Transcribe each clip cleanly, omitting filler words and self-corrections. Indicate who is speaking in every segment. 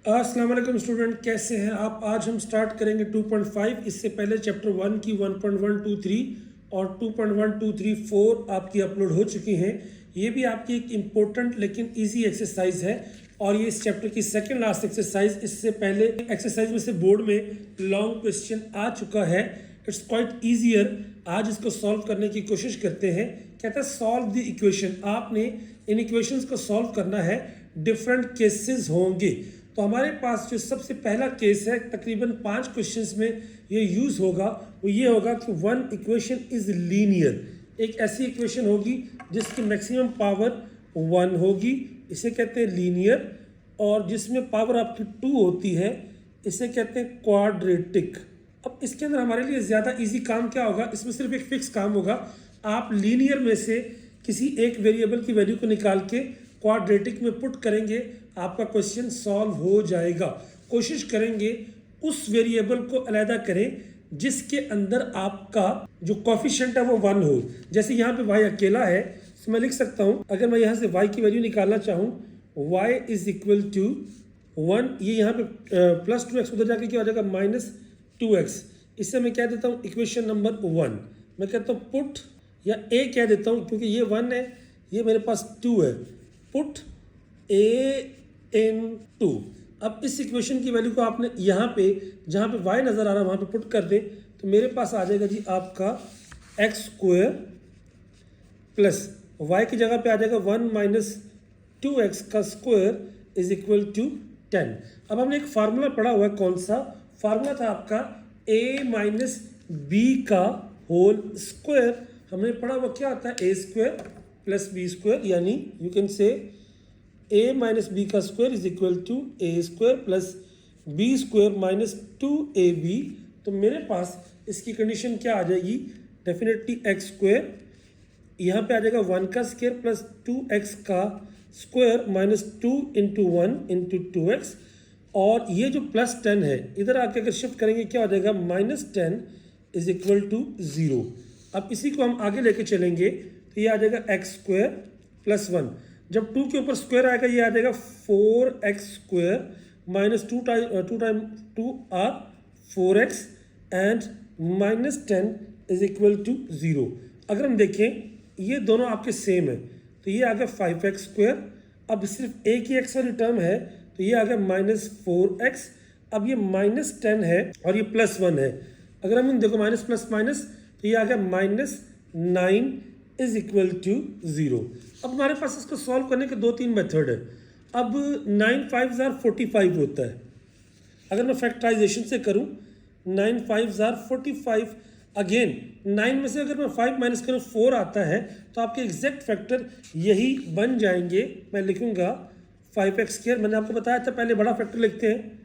Speaker 1: अस्सलाम वालेकुम स्टूडेंट, कैसे हैं आप। आज हम स्टार्ट करेंगे 2.5। इससे पहले चैप्टर 1 की 1.123 और 2.123 आपकी अपलोड हो चुकी हैं। ये भी आपकी एक इम्पोर्टेंट लेकिन इजी एक्सरसाइज है और ये इस चैप्टर की सेकंड लास्ट एक्सरसाइज। इससे पहले एक्सरसाइज में से बोर्ड में लॉन्ग क्वेश्चन आ चुका है, इट्स क्वाइट ईजियर। आज इसको सॉल्व करने की कोशिश करते हैं। कहता है सॉल्व द इक्वेशन। आपने इन इक्वेशंस को सॉल्व करना है, डिफरेंट केसेस होंगे। तो हमारे पास जो सबसे पहला केस है, तकरीबन 5 क्वेश्चंस में ये यूज़ होगा, वो ये होगा कि वन इक्वेशन इज़ लीनियर। एक ऐसी इक्वेशन होगी जिसकी मैक्सिमम पावर 1 होगी, इसे कहते हैं लीनियर। और जिसमें पावर आपकी 2 होती है, इसे कहते हैं क्वाड्रेटिक। अब इसके अंदर हमारे लिए ज़्यादा इजी काम क्या होगा, इसमें सिर्फ एक फिक्स काम होगा। आप लीनियर में से किसी एक वेरिएबल की वैल्यू को निकाल के क्वाड्रेटिक में पुट करेंगे, आपका क्वेश्चन सॉल्व हो जाएगा। कोशिश करेंगे उस वेरिएबल को अलहदा करें जिसके अंदर आपका जो कोफिशिएंट है वो 1 हो। जैसे यहाँ पे y अकेला है, तो मैं लिख सकता हूँ, अगर मैं यहाँ से y की वैल्यू निकालना चाहूँ, y इज इक्वल टू 1, ये यहाँ पे प्लस 2x उधर जाके क्या हो जाएगा -2x। इससे मैं कह देता हूँ इक्वेशन नंबर 1। मैं कहता हूँ पुट, या a कह देता हूँ क्योंकि ये 1 है, ये मेरे पास 2 है, पुट a इन 2। अब इस इक्वेशन की वैल्यू को आपने यहाँ पे जहाँ पे y नज़र आ रहा है वहाँ पे पुट कर दें, तो मेरे पास आ जाएगा जी आपका x स्क्वायर प्लस y की जगह पे आ जाएगा 1 माइनस 2x का स्क्वायर इज इक्वल टू 10। अब हमने एक फार्मूला पढ़ा हुआ है, कौन सा फार्मूला था आपका, a माइनस बी का होल स्क्वायर। हमने पढ़ा हुआ क्या आता है, a square plus B square, यानी you can say a minus B का square is equal to A square plus B square minus 2ab। तो मेरे पास इसकी कंडीशन क्या आ जाएगी, डेफिनेटली x स्क्वायर, यहाँ पे आ जाएगा 1 का स्क्वायर प्लस 2x का square minus 2 into 1 into 2x। और ये जो प्लस 10 है इधर आके अगर शिफ्ट करेंगे क्या हो जाएगा, -10 इज इक्वल टू 0। अब इसी को हम आगे लेके चलेंगे तो ये आ जाएगा x स्क्वायर प्लस 1। जब 2 के ऊपर स्क्वायर आएगा ये आ जाएगा 4x square minus 2 time 2 are 4x and -10 is equal to 0। अगर हम देखें ये दोनों आपके सेम है, तो ये आ गया 5x स्क्वायर। अब सिर्फ एक ही x वाली टर्म है, तो ये आ गया -4x। अब ये -10 है और ये +1 है। अगर हम देखो माइनस प्लस माइनस, तो ये आ गया -9 इज इक्वल टू 0। अब हमारे पास इसको सॉल्व करने के 2-3 मेथड है। अब 9 5 ज़ार 45 होता है। अगर मैं फैक्टराइजेशन से करूं, 9 5 ज़ार 45, अगेन 9 में से अगर मैं 5 माइनस करूं 4 आता है, तो आपके एग्जैक्ट फैक्टर यही बन जाएंगे। मैं लिखूंगा 5x स्क्वायर, मैंने आपको बताया था पहले बड़ा फैक्टर लिखते हैं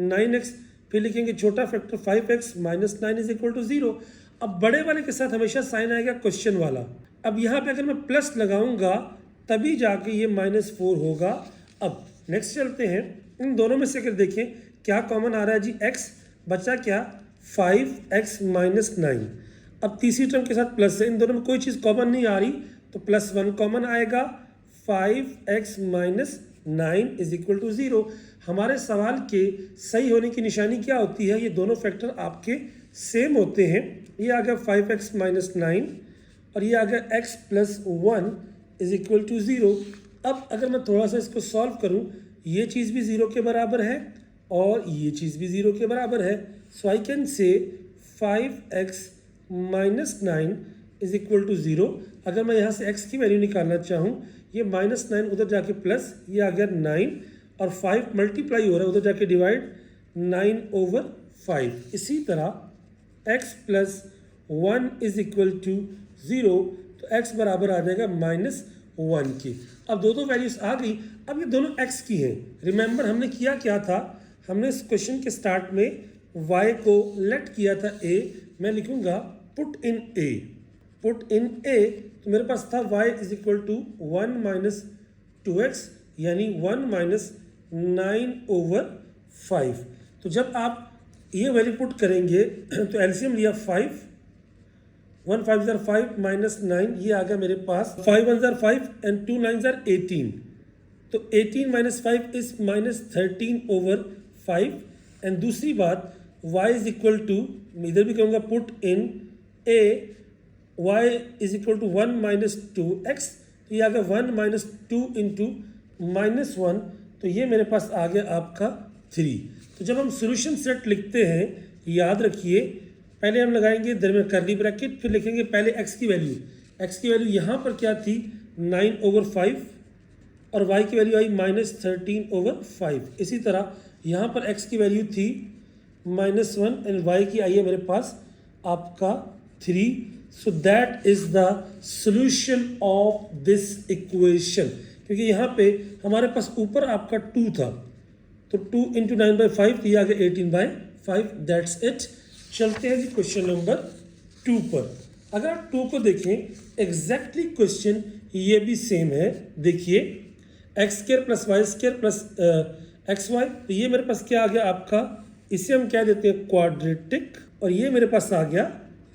Speaker 1: 9x, फिर लिखेंगे छोटा factor 5x minus 9 is equal to 0। अब बड़े वाले के साथ हमेशा साइन आएगा क्वेश्चन वाला। अब यहाँ पे अगर मैं प्लस लगाऊंगा तभी जाके ये -4 होगा। अब नेक्स्ट चलते हैं, इन दोनों में से अगर देखें क्या कॉमन आ रहा है जी, x बचा क्या 5x माइनस 9। अब तीसरी टर्म के साथ प्लस है, इन दोनों में कोई चीज़ कॉमन नहीं आ रही, तो +1 कॉमन आएगा, 5x minus 9 is equal to 0। हमारे सवाल के सही होने की निशानी क्या होती है, ये दोनों फैक्टर आपके सेम होते हैं। ये आ गया 5x माइनस 9 और ये आ गया x plus 1 is equal to 0। अब अगर मैं थोड़ा सा इसको सॉल्व करूं, ये चीज़ भी 0 के बराबर है और ये चीज़ भी 0 के बराबर है। सो I can say 5x minus 9 is equal to 0। अगर मैं यहाँ से x की वैल्यू निकालना चाहूँ, ये -9 उधर जाके प्लस, ये आ गया 9 और 5 मल्टीप्लाई हो रहा है, उधर जाके डिवाइड 9/5। इसी तरह x plus 1 is equal to 0, तो x बराबर आ जाएगा -1 की। अब दो वैल्यूज आ गई। अब ये दोनों x की हैं। रिमेंबर हमने किया क्या था, हमने इस क्वेश्चन के स्टार्ट में y को लेट किया था a। मैं लिखूंगा put in a, put in a, तो मेरे पास था y is equal to 1 minus 2x, यानी 1 माइनस 9/5। तो जब आप ये वैल्यू पुट करेंगे तो एलसीएम लिया 5, 1 5 ज़ार 5 माइनस 9, ये आ गया मेरे पास 5 1 ज़ार 5 एंड 2 9 ज़ार 18। तो 18 माइनस 5 इज माइनस 13/5। एंड दूसरी बात y इज इक्वल टू, इधर भी कहूँगा put in a y is equal to 1 minus 2x, तो ये आ गया 1 माइनस 2 इंटू माइनस 1, तो ये मेरे पास आ गया आपका 3। तो जब हम सोल्यूशन सेट लिखते हैं, याद रखिए पहले हम लगाएंगे दरमियान करली ब्रैकेट, फिर लिखेंगे पहले x की वैल्यू यहाँ पर क्या थी 9/5 और y की वैल्यू आई माइनस 13/5। इसी तरह यहाँ पर x की वैल्यू थी -1 एंड y की आई है मेरे पास आपका 3। सो that is the solution of this equation, क्योंकि यहाँ पे हमारे पास ऊपर आपका 2 था, तो 2 इंटू 9/5 दिया गया 18/5। That's it. चलते हैं जी क्वेश्चन नंबर 2 पर। अगर आप 2 को देखें एग्जैक्टली क्वेश्चन ये भी सेम है। देखिए x² plus y² plus xy, तो ये मेरे पास क्या आ गया आपका, इसे हम क्या देते हैं क्वाड्रेटिक, और ये मेरे पास आ गया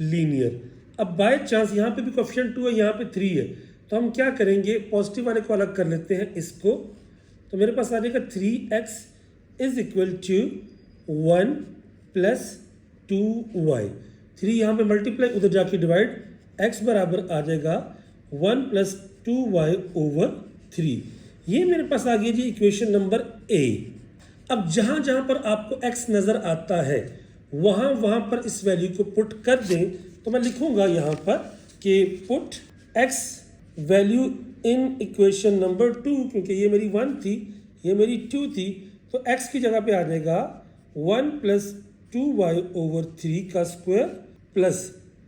Speaker 1: लीनियर। अब बाय चांस यहाँ पे भी कोएफिशिएंट 2 है, यहाँ पे 3 है, तो हम क्या करेंगे पॉजिटिव वाले को अलग कर लेते हैं इसको, तो मेरे पास आ जाएगा 3x is equal to 1 plus 2y। 3 यहाँ पे मल्टीप्लाई, उधर जाके डिवाइड, x बराबर आ जाएगा 1 प्लस 2y/3। ये मेरे पास आ गई जी इक्वेशन नंबर A। अब जहाँ जहाँ पर आपको x नज़र आता है वहाँ पर इस वैल्यू को पुट कर दें, तो मैं लिखूँगा यहाँ पर कि put x value in equation number 2, क्योंकि ये मेरी 1 थी, ये मेरी 2 थी, तो x की जगह पे आ जाएगा 1 प्लस 2y/3 का स्क्वायर प्लस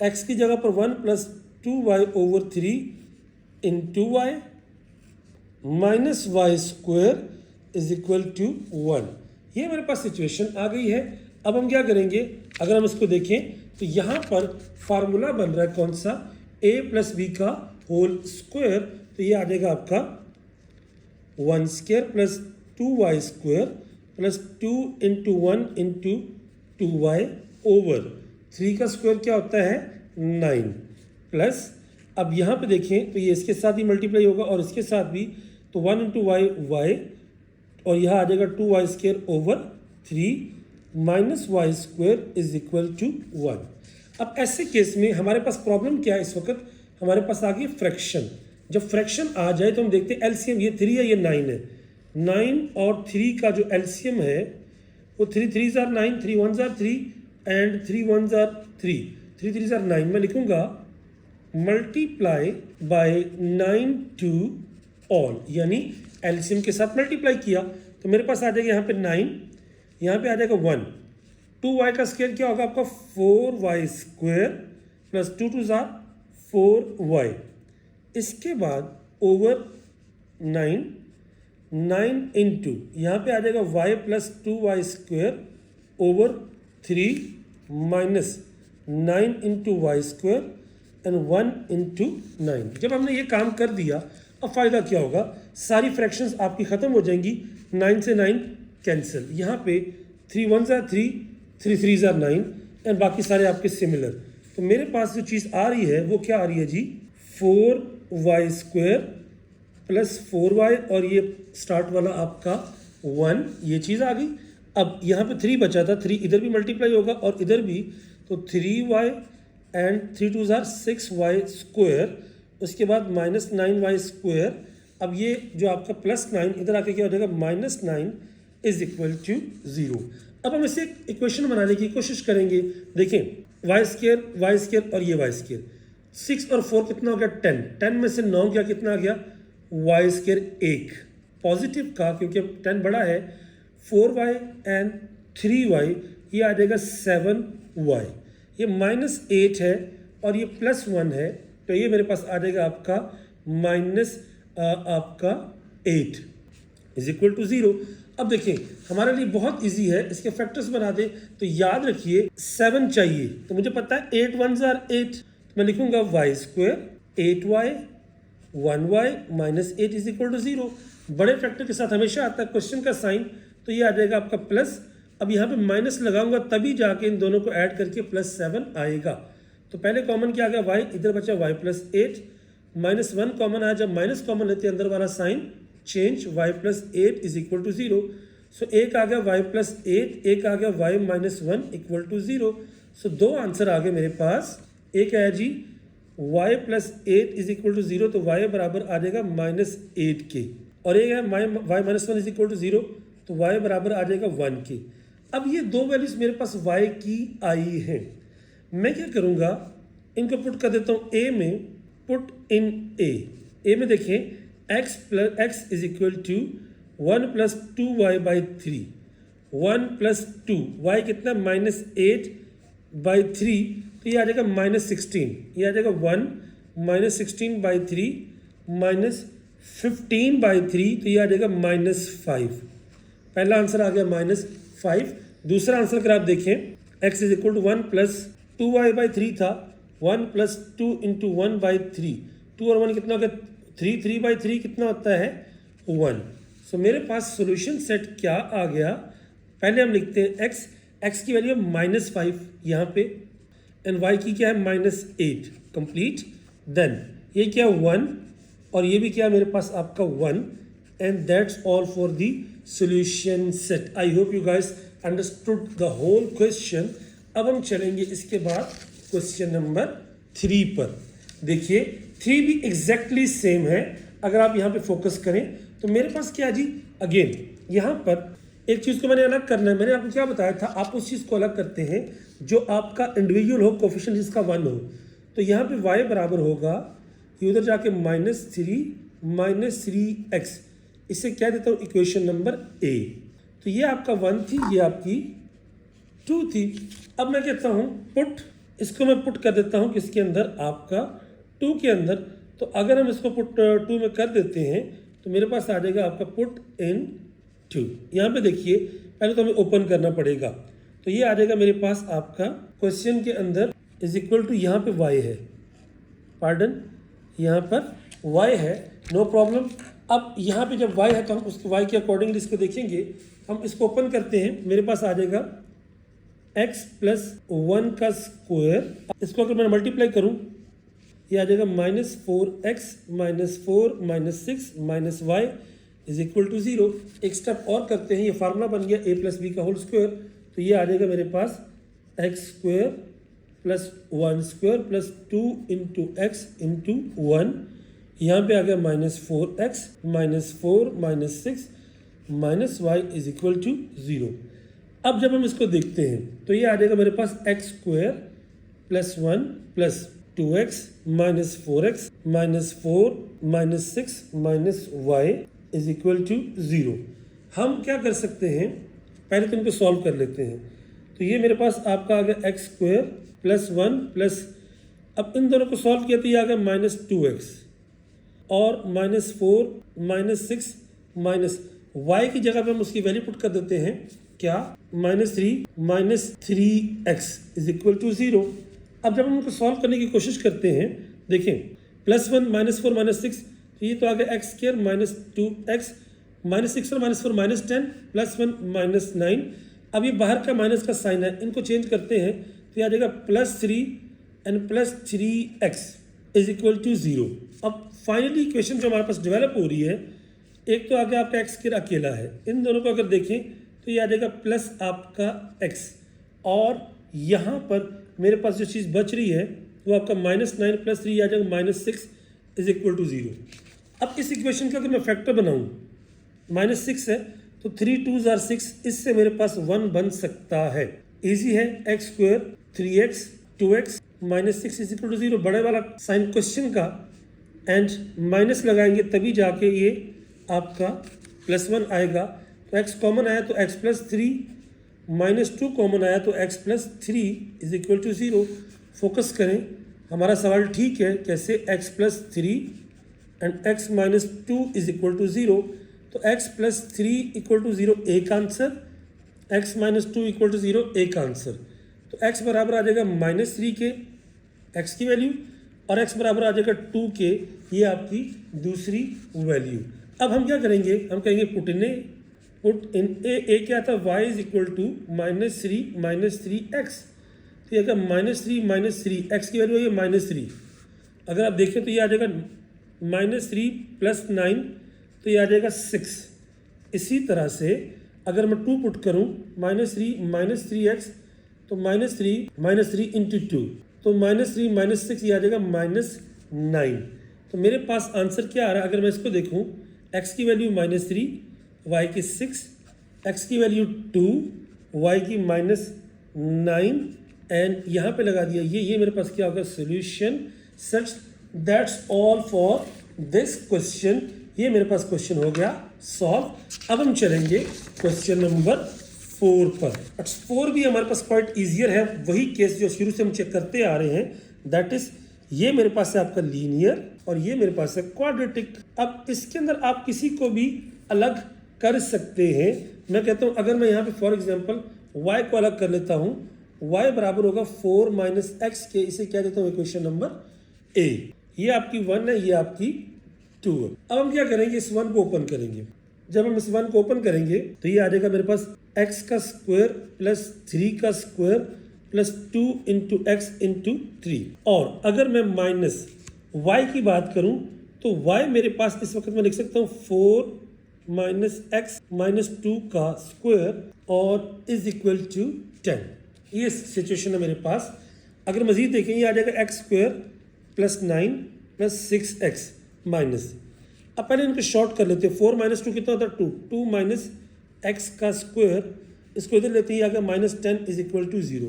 Speaker 1: x की जगह पर 1 plus 2y/3 into y minus y² is equal to 1। ये मेरे पास सिचुएशन आ गई है। अब हम क्या करेंगे, अगर हम इसको देखें तो यहाँ पर फार्मूला बन रहा है कौन सा, a प्लस b का होल स्क्वायर, तो ये आ जाएगा आपका 1² plus 2y² plus 2 into 1 into 2y/3 का स्क्वायर क्या होता है 9 प्लस, अब यहाँ पे देखें तो ये इसके साथ ही मल्टीप्लाई होगा और इसके साथ भी, तो 1 इंटू y और यहाँ आ जाएगा 2y² minus y² is equal to 1। अब ऐसे केस में हमारे पास प्रॉब्लम क्या है, इस वक्त हमारे पास आ गई फ्रैक्शन। जब फ्रैक्शन आ जाए तो हम देखते हैं एलसीएम, ये 3 है ये 9 है, 9 और 3 का जो एलसीएम है वो 3 3s are 9, 3 1s are 3 and 3 1s are 3, 3 3s are 9। मैं लिखूंगा मल्टीप्लाई बाय 9 टू ऑल, यानी एलसीएम के साथ मल्टीप्लाई किया तो मेरे पास आ जाएगा यहाँ पे 9, यहाँ पे आ जाएगा 1, 2y का स्क्वायर क्या होगा आपका 4y² plus 2 2s are 4y, इसके बाद ओवर 9 इंटू यहाँ पे आ जाएगा y plus 2y² over 3 minus 9 into y² and 1 into 9। जब हमने ये काम कर दिया, अब फ़ायदा क्या होगा, सारी फ्रैक्शंस आपकी ख़त्म हो जाएंगी, 9 से 9 कैंसिल, यहाँ पे 3 1s are 3, 3 3s are 9 and बाकी सारे आपके सिमिलर। तो मेरे पास जो चीज़ आ रही है वो क्या आ रही है जी, 4y² प्लस 4y और ये स्टार्ट वाला आपका 1, ये चीज़ आ गई। अब यहाँ पे 3 बचा था, 3 इधर भी मल्टीप्लाई होगा और इधर भी, तो 3y and 3 2s are 6y², उसके बाद माइनस 9y²। अब ये जो आपका प्लस 9 इधर आके क्या हो जाएगा माइनस 9 इज इक्वल टू 0। अब हम इसे इक्वेशन बनाने की कोशिश करेंगे। देखें y² और ये y², 6 और 4 कितना हो गया 10, 10 में से 9 क्या कितना आ गया y² 1 पॉजिटिव का, क्योंकि 10 बड़ा है, 4y एंड 3y ये आ जाएगा 7y, ये -8 है और ये +1 है, तो ये मेरे पास आ जाएगा आपका माइनस आपका 8 इज इक्वल टू 0। अब देखिए हमारे लिए बहुत इजी है, इसके फैक्टर्स बना दें। तो याद रखिए 7 चाहिए, तो मुझे पता है 8 1s are 8, मैं लिखूंगा y² 8y 1y minus 8 is equal to 0। बड़े फैक्टर के साथ हमेशा आता है क्वेश्चन का साइन, तो ये आ जाएगा आपका प्लस। अब यहाँ पे माइनस लगाऊंगा तभी जाके इन दोनों को ऐड करके +7 आएगा। तो पहले कॉमन क्या आ गया y, इधर बचा y +8, -1 कॉमन आया, जब माइनस कॉमन लेते हैं अंदर वाला sign change y plus 8 is equal to 0। So एक आ गया y प्लस 8, एक आ गया y minus 1 equal to 0। So दो आंसर आ गए मेरे पास। एक है जी y plus 8 is equal to 0, तो y बराबर आ जाएगा माइनस 8 के, और एक है y minus 1 is equal to 0, तो y बराबर आ जाएगा 1 के। अब ये दो वैल्यूज मेरे पास y की आई हैं। मैं क्या करूँगा, इनको पुट कर देता हूँ a में, पुट इन a में देखें x is equal to 1 plus 2y by 3, 1 plus 2, y कितना माइनस 8 बाई 3, तो ये आ जाएगा माइनस 16, ये आ जाएगा 1 माइनस 16 बाई 3 माइनस 15 बाई 3, तो ये आ जाएगा माइनस 5। पहला आंसर आ गया माइनस 5। दूसरा आंसर अगर आप देखें x is equal to 1 plus 2y by 3 था, 1 प्लस 2 इंटू 1 बाई 3, 2 और 1 कितना हो गया 3, 3 बाई 3 कितना होता है 1। सो मेरे पास सोल्यूशन सेट क्या आ गया, पहले हम लिखते हैं x की वैल्यू है माइनस 5 यहाँ पे, एंड y की क्या है माइनस 8, कंप्लीट। देन ये क्या 1 और ये भी क्या मेरे पास आपका 1, and that's all for the solution set. I hope you guys understood the whole question. अब हम चलेंगे इसके बाद क्वेश्चन नंबर 3 पर। देखिए 3 भी एग्जैक्टली सेम है। अगर आप यहाँ पे फोकस करें तो मेरे पास क्या जी, अगेन यहाँ पर एक चीज़ को मैंने अलग करना है। मैंने आपको क्या बताया था, आप उस चीज़ को अलग करते हैं जो आपका इंडिविजुअल हो, कोफिशिएंट जिसका 1 हो। तो यहाँ पे y बराबर होगा, ये उधर जाके माइनस थ्री एक्स, इसे क्या देता हूँ इक्वेशन नंबर a। तो ये आपका 1 थी, ये आपकी 2 थी। अब मैं कहता हूँ पुट, इसको मैं पुट कर देता हूँ किसके अंदर, आपका 2 के अंदर। तो अगर हम इसको पुट 2 में कर देते हैं तो मेरे पास आ जाएगा आपका पुट इन 2। यहाँ पे देखिए पहले तो हमें ओपन करना पड़ेगा, तो ये आ जाएगा मेरे पास आपका क्वेश्चन के अंदर इज इक्वल टू, यहाँ पे y है, पार्डन यहाँ पर y है, नो प्रॉब्लम। अब यहाँ पे जब y है तो हम उसके y के अकॉर्डिंगली इसको देखेंगे। हम इसको ओपन करते हैं, मेरे पास आ जाएगा x प्लस 1 का स्क्वायर। इसको अगर मैं मल्टीप्लाई करूँ ये आ जाएगा minus 4x minus 4 minus 6 minus y is equal to 0। एक स्टेप और करते हैं, ये फार्मूला बन गया a प्लस बी का होल स्क्वायर। तो ये आ जाएगा मेरे पास x square plus 1 square plus 2 into x into 1, यहाँ पे आ गया minus 4x minus 4 minus 6 minus y is equal to 0। अब जब हम इसको देखते हैं तो ये आ जाएगा मेरे पास x square plus 1 plus 2x minus 4x minus 4 minus 6 minus y is equal to 0। हम क्या कर सकते हैं, पहले तो इनको सॉल्व कर लेते हैं। तो ये मेरे पास आपका आ गया x स्क्वायर प्लस 1 प्लस, अब इन दोनों को सॉल्व किया तो ये आ गया माइनस 2x और माइनस 4 माइनस 6 माइनस y की जगह पे हम उसकी वैल्यू पुट कर देते हैं, क्या minus 3 x is equal to 0। अब जब हम उनको सॉल्व करने की कोशिश करते हैं, देखें प्लस 1 माइनस 4 माइनस 6, तो ये तो आ गया x square minus 2x minus 6 और माइनस 4 माइनस 10 प्लस 1 माइनस 9। अब ये बाहर का माइनस का साइन है, इनको चेंज करते हैं तो ये आ जाएगा plus 3 and plus 3x is equal to 0। अब फाइनली इक्वेशन जो हमारे पास डेवलप हो रही है, एक तो आ गया आपका एक्स स्क्वायर अकेला है, इन दोनों को अगर देखें तो ये आ जाएगा प्लस आपका x, और यहाँ पर मेरे पास जो चीज़ बच रही है वो आपका माइनस 9 प्लस 3 आ जाएगा माइनस 6 इज इक्वल टू 0। अब इस इक्वेशन का अगर मैं फैक्टर बनाऊँ, माइनस 6 है तो 3 2s are 6, इससे मेरे पास 1 बन सकता है। इजी है, x square 3x 2x minus 6 is equal to 0, बड़े वाला साइन क्वेश्चन का, एंड माइनस लगाएंगे तभी जाके ये आपका प्लस 1 आएगा। तो x कॉमन आया तो x प्लस 3, माइनस 2 कॉमन आया तो x plus 3 is equal to 0। Focus करें, हमारा सवाल ठीक है, कैसे x plus 3 and x minus 2 is equal to 0। तो x प्लस 3 इक्वल टू 0 एक answer, x minus 2 equal to 0 एक आंसर। तो x बराबर आ जाएगा माइनस 3 के x की वैल्यू, और x बराबर आ जाएगा 2 के, ये आपकी दूसरी वैल्यू। अब हम क्या करेंगे, हम कहेंगे पुट इन ए क्या था, y is equal to minus 3 x. तो ये अगर माइनस 3 एक्स की वैल्यू है माइनस 3, अगर आप देखें तो ये आ जाएगा माइनस 3 प्लस 9, तो ये आ जाएगा 6। इसी तरह से अगर मैं 2 पुट करूं -3 तो -3 इंटू 2 तो -3 -6 ये आ जाएगा -9। तो मेरे पास आंसर क्या आ रहा है अगर मैं इसको देखूं, x की वैल्यू -3, y की 6, x की वैल्यू 2, y की -9 एंड यहाँ पे लगा दिया ये मेरे पास क्या होगा solution. Such that's all for this question. ये मेरे पास क्वेश्चन हो गया सॉल्व। अब हम चलेंगे क्वेश्चन नंबर 4 पर। 4 भी हमारे पास क्वाइट ईजियर है, वही केस जो शुरू से हम चेक करते आ रहे हैं, दैट इज ये मेरे पास है आपका लीनियर और ये मेरे पास है क्वाड्रेटिक। अब इसके अंदर आप किसी को भी अलग कर सकते हैं। मैं कहता हूं अगर मैं यहाँ पे फॉर एग्जांपल y को अलग कर लेता हूं, y बराबर होगा 4 - x के, इसे क्या देता हूँ इक्वेशन नंबर a। ये आपकी 1 है, ये आपकी 2 है। अब हम क्या करेंगे, इस 1 को ओपन करेंगे। जब हम इस 1 को ओपन करेंगे तो ये आ जाएगा मेरे पास x का स्क्वायर प्लस 3 का square plus 2 into x into 3। और अगर मैं माइनस y की बात करूं तो y मेरे पास इस वक्त मैं लिख सकता हूं 4 - x - 2 का स्क्वायर और इज इक्वल टू 10। ये सिचुएशन है मेरे पास। अगर मजीद देखें ये आ जाएगा x square plus 9 plus 6x minus. अब पहले इनको शॉर्ट कर लेते हैं। 4 - 2 कितना होता है 2 माइनस x का स्क्वायर, इसको इधर लेते हैं, आ गया -10 इज इक्वल टू 0।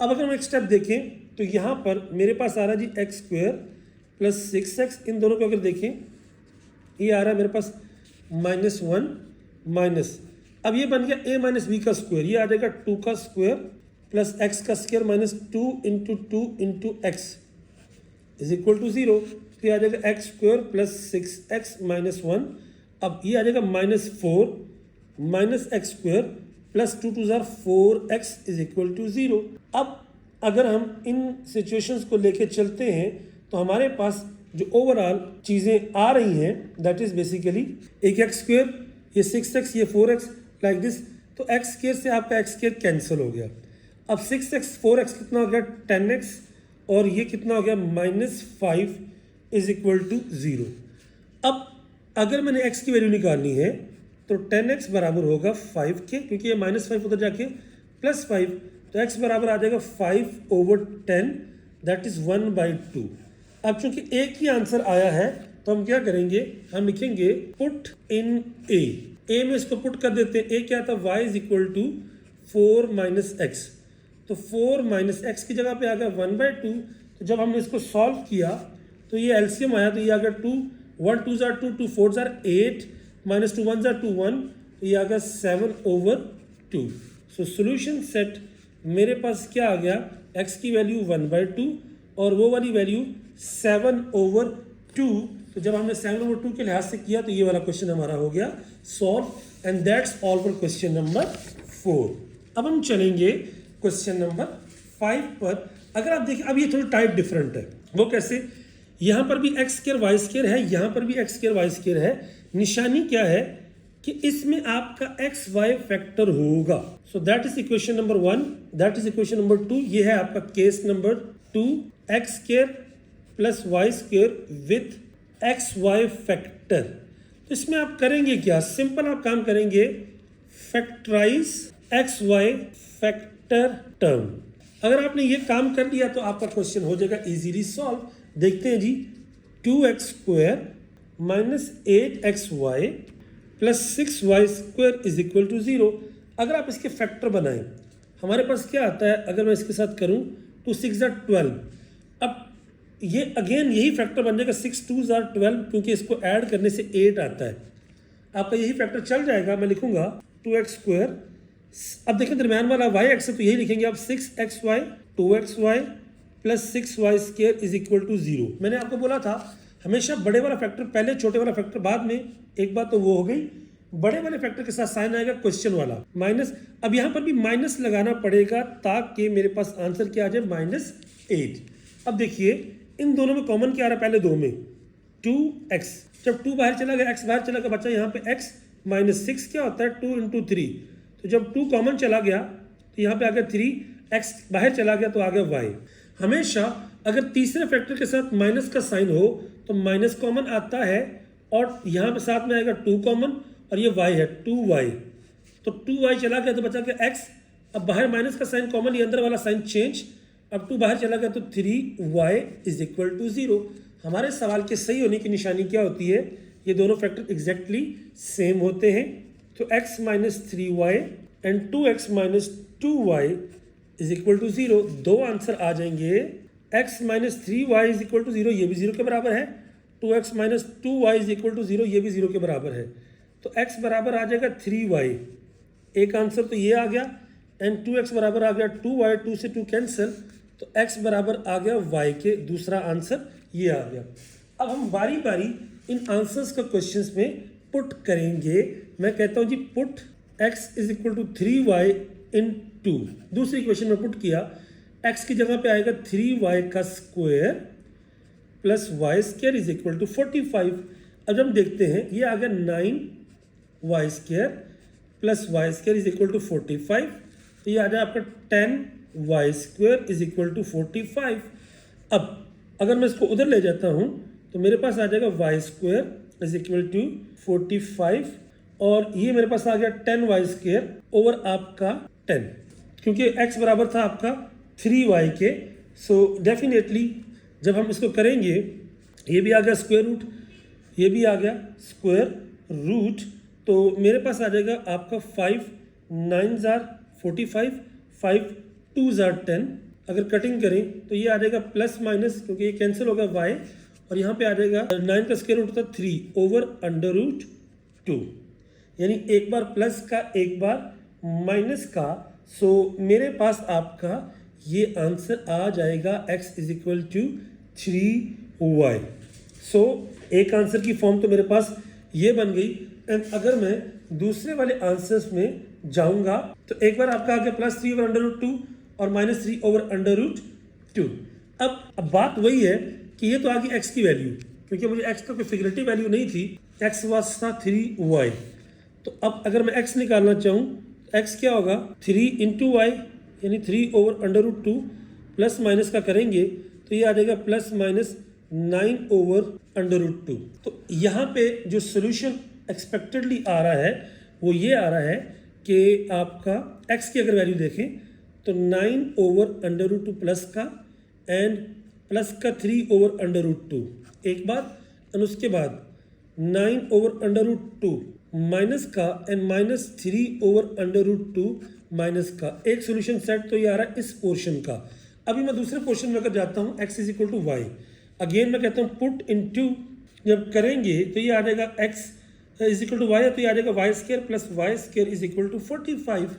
Speaker 1: अब अगर हम एक स्टेप देखें तो यहाँ पर मेरे पास आ रहा है जी x स्क्वायर प्लस 6x। इन दोनों को अगर देखें ये आ रहा है मेरे पास -1 माइनस, अब ये बन गया a - b का स्क्वायर, ये आ जाएगा 2 का स्क्वायर प्लस x का square -2 into 2 into x is equal to 0। तो ये आ जाएगा x स्क्वायर प्लस 6x - 1। अब ये आ जाएगा -4 माइनस एक्स स्क्वायर प्लस 2 2 ज़ार 4x इज इक्वल टू 0। अब अगर हम इन सिचुएशंस को लेके चलते हैं तो हमारे पास जो ओवरऑल चीज़ें आ रही हैं दैट इज़ बेसिकली एक x स्क्वायर, ये 6x, ये 4x लाइक दिस। तो x स्क्वायर से आपका x स्क्वायर कैंसिल हो गया। अब 6x 4x कितना हो गया 10x और ये कितना हो गया -5 इज इक्वल टू 0। अब अगर मैंने x की वैल्यू निकालनी है तो 10x बराबर होगा 5 के, क्योंकि ये -5 उधर जाके +5, तो x बराबर आ जाएगा 5/10 दैट इज 1/2। अब चूंकि एक ही आंसर आया है तो हम क्या करेंगे, हम लिखेंगे पुट इन a में इसको पुट कर देते हैं। a क्या था y is equal to 4 - x, तो 4 - x की जगह पे आ गया 1/2। तो जब हमने इसको सॉल्व किया तो ये एलसीएम आया तो ये आ गया 2 1 2 ज़ार 2 2 4 ज़ार 8 -2 1 ज़ार 2 1, तो ये आ गया 7/2। सो सोल्यूशन सेट मेरे पास क्या आ गया, x की वैल्यू 1/2 और वो वाली वैल्यू 7/2। तो जब हमने 7/2 के लिहाज से किया तो ये वाला क्वेश्चन हमारा हो गया solve. And that's all for question number 4। अब हम चलेंगे क्वेश्चन नंबर 5 पर। अगर आप देखिए अब ये थोड़ा टाइप डिफरेंट है। वो कैसे, यहाँ पर भी x स्क्वायर y स्क्वायर है, यहाँ पर भी x स्क्वायर y स्क्वायर है। निशानी क्या है कि इसमें आपका x y फैक्टर होगा। So that is equation number 1, that is equation number 2। ये है आपका case number 2, x square plus y square with x y factor. तो इसमें आप करेंगे क्या, सिंपल आप काम करेंगे factorise x y factor term. अगर आपने ये काम कर लिया तो आपका क्वेश्चन हो जाएगा इजीली सॉल्व। देखते हैं जी, 2x square minus 8xy plus 6y square is equal to 0। अगर आप इसके फैक्टर बनाएं, हमारे पास क्या आता है, अगर मैं इसके साथ करूं 2 6 = 12। अब ये अगेन यही फैक्टर बन जाएगा 6 2 = 12, क्योंकि इसको ऐड करने से 8 आता है। आपका यही फैक्टर चल जाएगा। मैं लिखूंगा 2x स्क्वायर, अब देखिए दरम्यान वाला y एक्स है तो यही लिखेंगे आप 6xy 2xy plus 6y square is equal to 0। मैंने आपको बोला था हमेशा बड़े वाला फैक्टर पहले, छोटे वाला फैक्टर बाद में। एक बात तो वो हो गई, बड़े वाले फैक्टर के साथ साइन आएगा क्वेश्चन वाला माइनस। अब यहाँ पर भी माइनस लगाना पड़ेगा ताकि मेरे पास आंसर क्या आ जाए -8। अब देखिए इन दोनों में कॉमन क्या आ रहा है, पहले दो में 2x, जब 2 बाहर चला गया, x बाहर चला गया, बच्चा यहाँ पे x -6 क्या होता है 2 × 3। तो जब 2 कॉमन चला गया तो यहाँ पे आ गया 3, x बाहर चला गया तो आ गया y। हमेशा अगर तीसरे फैक्टर के साथ माइनस का साइन हो तो माइनस कॉमन आता है और यहाँ पे साथ में आएगा 2 कॉमन और ये y है 2y, तो 2y चला गया तो बचा गया x। अब बाहर माइनस का साइन कॉमन, ये अंदर वाला साइन चेंज, अब 2 बाहर चला गया तो 3y इज इक्वल टू 0। हमारे सवाल के सही होने की निशानी क्या होती है, ये दोनों फैक्टर एग्जैक्टली सेम होते हैं। तो x minus 3y and 2x minus 2y is equal to 0। दो आंसर आ जाएंगे, x minus 3y is equal to 0, ये भी 0 के बराबर है, 2x minus 2y is equal to 0, ये भी 0 के बराबर है। तो x बराबर आ जाएगा 3y, एक आंसर तो ये आ गया, एंड 2x बराबर आ गया 2y, 2 से 2 कैंसिल, तो x बराबर आ गया y के दूसरा आंसर ये आ गया। अब हम बारी बारी इन आंसर्स का क्वेश्चंस में पुट करेंगे। मैं कहता हूँ जी put x is equal to 3y in 2, दूसरी क्वेश्चन में पुट किया, x की जगह पे आएगा 3y का square plus y square is equal to 45। अब जब हम देखते हैं ये आ गया 9y square plus y square is equal to 45, तो ये आ जाए आपका 10y square is equal to 45। अब अगर मैं इसको उधर ले जाता हूँ तो मेरे पास आ जाएगा y square is equal to 45 और ये मेरे पास आ गया 10y स्क्वायर ओवर आपका 10, क्योंकि x बराबर था आपका 3y के। सो डेफिनेटली जब हम इसको करेंगे, ये भी आ गया स्क्वायर रूट, ये भी आ गया स्क्वायर रूट, तो मेरे पास आ जाएगा आपका 5 9 जार 45, 5 2 जार 10। अगर कटिंग करें तो ये आ जाएगा प्लस माइनस, क्योंकि ये कैंसिल होगा y, और यहाँ पे आ जाएगा 9 का स्क्वायर रूट था 3 ओवर अंडर रूट 2, यानी एक बार प्लस का एक बार माइनस का। सो मेरे पास आपका ये आंसर आ जाएगा x is equal to 3y। So एक आंसर की फॉर्म तो मेरे पास ये बन गई। एंड अगर मैं दूसरे वाले आंसर्स में जाऊंगा तो एक बार आपका आ गया प्लस 3 ओवर अंडर रूट 2 और माइनस 3 ओवर अंडर रूट 2। अब बात वही है कि ये तो आ गई x की वैल्यू, क्योंकि मुझे x का कोई फिगरेटिव वैल्यू नहीं थी, x वाज था 3y। तो अब अगर मैं x निकालना चाहूँ तो x क्या होगा 3 इंटू वाई, यानी 3 over under root 2, plus minus का करेंगे तो ये आ जाएगा plus minus 9 over under root 2। तो यहाँ पे जो सोल्यूशन एक्सपेक्टेडली आ रहा है वो ये आ रहा है कि आपका x की अगर वैल्यू देखें तो 9 ओवर अंडर रूट 2 प्लस का एंड प्लस का 3 ओवर अंडर रूट 2 एक बार, और उसके बाद 9 ओवर अंडर रूट 2 माइनस का and minus 3 over under root 2 minus का। एक सोल्यूशन सेट तो ये आ रहा है इस पोर्शन का। अभी मैं दूसरे पोर्शन में अगर जाता हूँ x is equal to y, again मैं कहता हूँ पुट इनटू, जब करेंगे तो ये आ जाएगा x is equal to y, तो ये आ जाएगा y square plus y square is equal to 45।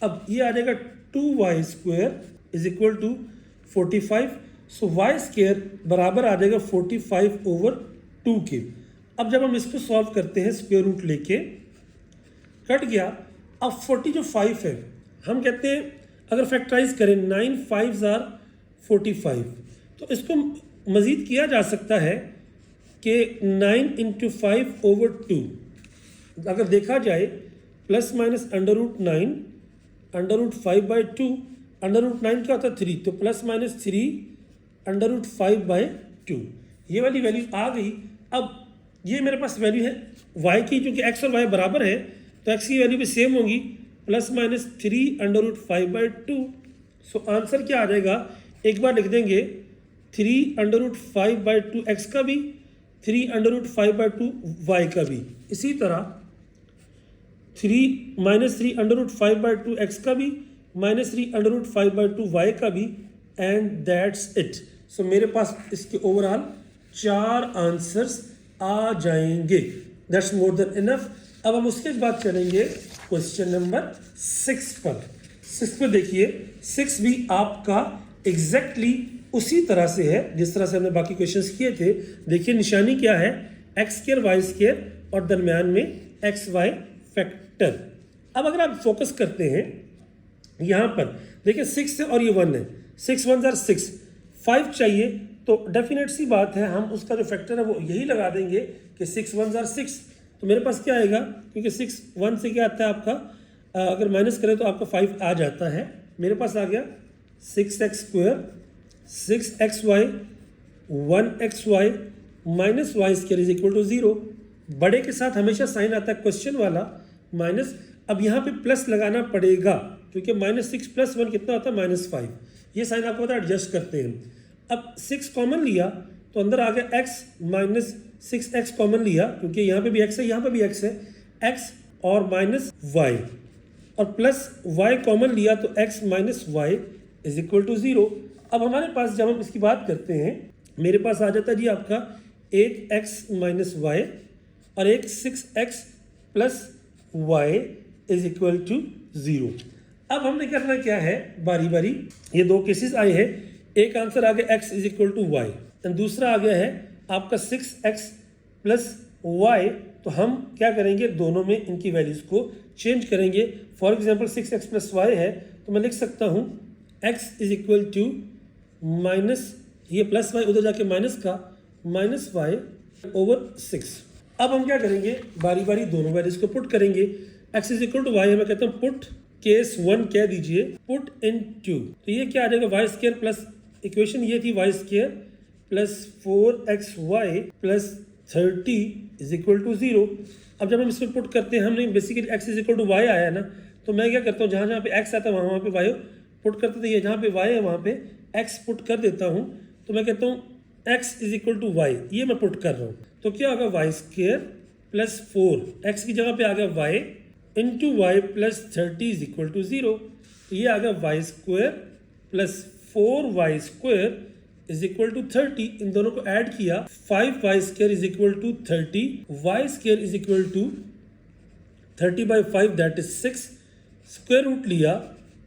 Speaker 1: अब ये आ जाएगा 2y square is equal to 45, so y square बराबर आ जाएगा 45 ओवर 2 के। अब जब हम इसको सॉल्व करते हैं स्क्वायर रूट लेके, कट गया। अब 40 जो 5 है, हम कहते हैं अगर फैक्टराइज करें 9 5 आर 45, तो इसको मज़ीद किया जा सकता है कि 9 इंटू 5 ओवर 2, अगर देखा जाए plus minus under root 9 under root 5 by 2, under root 9 क्या होता है 3, तो plus minus 3 under root 5 by 2, ये वाली वैल्यू आ गई। अब ये मेरे पास वैल्यू है y की, क्योंकि x और y बराबर है तो x की वैल्यू भी सेम होगी, plus minus 3 under root 5 by 2। So answer क्या आ जाएगा, एक बार लिख देंगे 3 अंडर रूट 5 बाई 2 x का भी, 3 अंडर रूट 5 बाई 2 y का भी, इसी तरह 3 minus 3 under root 5 by 2 x का भी, minus 3 under root 5 by 2 y का भी, एंड दैट्स इट। सो मेरे पास इसके ओवरऑल 4 आंसर्स आ जाएंगे, दैट्स मोर देन इनफ। अब हम उसके बाद चलेंगे क्वेश्चन नंबर 6 पर। 6 पर देखिए, 6 भी आपका एग्जैक्टली उसी तरह से है जिस तरह से हमने बाकी क्वेश्चंस किए थे। देखिए निशानी क्या है, एक्स स्क्वायर वाई स्क्वायर और दरम्यान में एक्स वाई फैक्टर। अब अगर आप फोकस करते हैं यहाँ पर, देखिए 6 है और ये 1 है, 6 1 जार 6, 5 चाहिए तो डेफिनेट सी बात है हम उसका जो फैक्टर है वो यही लगा देंगे कि 6 1 जार 6। तो मेरे पास क्या आएगा, क्योंकि 6 1 से क्या आता है आपका, अगर माइनस करें तो आपका 5 आ जाता है। मेरे पास आ गया 6x square 6xy 1xy minus y square is equal to 0। बड़े के साथ हमेशा साइन आता है क्वेश्चन वाला माइनस। अब यहाँ पे प्लस लगाना पड़ेगा क्योंकि -6 + 1 कितना होता है -5। ये साइन आपको पता है, एडजस्ट करते हैं। अब 6 कॉमन लिया तो अंदर आ गया x -6x कॉमन लिया क्योंकि यहाँ पे भी x है, यहाँ पे भी x है, x और -y और प्लस y कॉमन लिया तो x -y = 0। अब हमारे पास जब हम इसकी बात करते हैं, मेरे पास आ जाता है जी आपका एक x - y और एक 6x + y = 0। अब हमने करना क्या है, बारी बारी ये दो केसेस आए हैं। एक आंसर आ गया x = y और दूसरा आ गया है आपका 6x + y। तो हम क्या करेंगे, दोनों में इनकी वैल्यूज़ को चेंज करेंगे। फॉर एग्जांपल 6x + y है तो मैं लिख सकता हूँ x = माइनस ये प्लस y उधर जाके माइनस का -y/6। अब हम क्या करेंगे, बारी बारी दोनों वैल्यूज़ को पुट करेंगे। x = y है, मैं कहता हूँ पुट केस 1 कह दीजिए, पुट इनटू, तो ये क्या आ जाएगा y² प्लस इक्वेशन ये थी y² + 4xy + 30 = 0। अब जब हम इसमें पुट करते हैं, हमने बेसिकली x = y आया ना, तो मैं क्या करता हूँ, जहाँ जहाँ पे x आता है वहाँ पे y पुट करते थे। ये जहाँ पे y है वहाँ पे x पुट कर देता हूँ। तो मैं कहता हूँ x = y, ये मैं पुट कर रहा हूँ। तो क्या होगा y² + 4, x की जगह पे आ गया y × y + 30 = 0। तो ये आ गया y² + 4y² = 30। इन दोनों को ऐड किया, 5y² = 30, y² = 30/5 that is 6। Square root लिया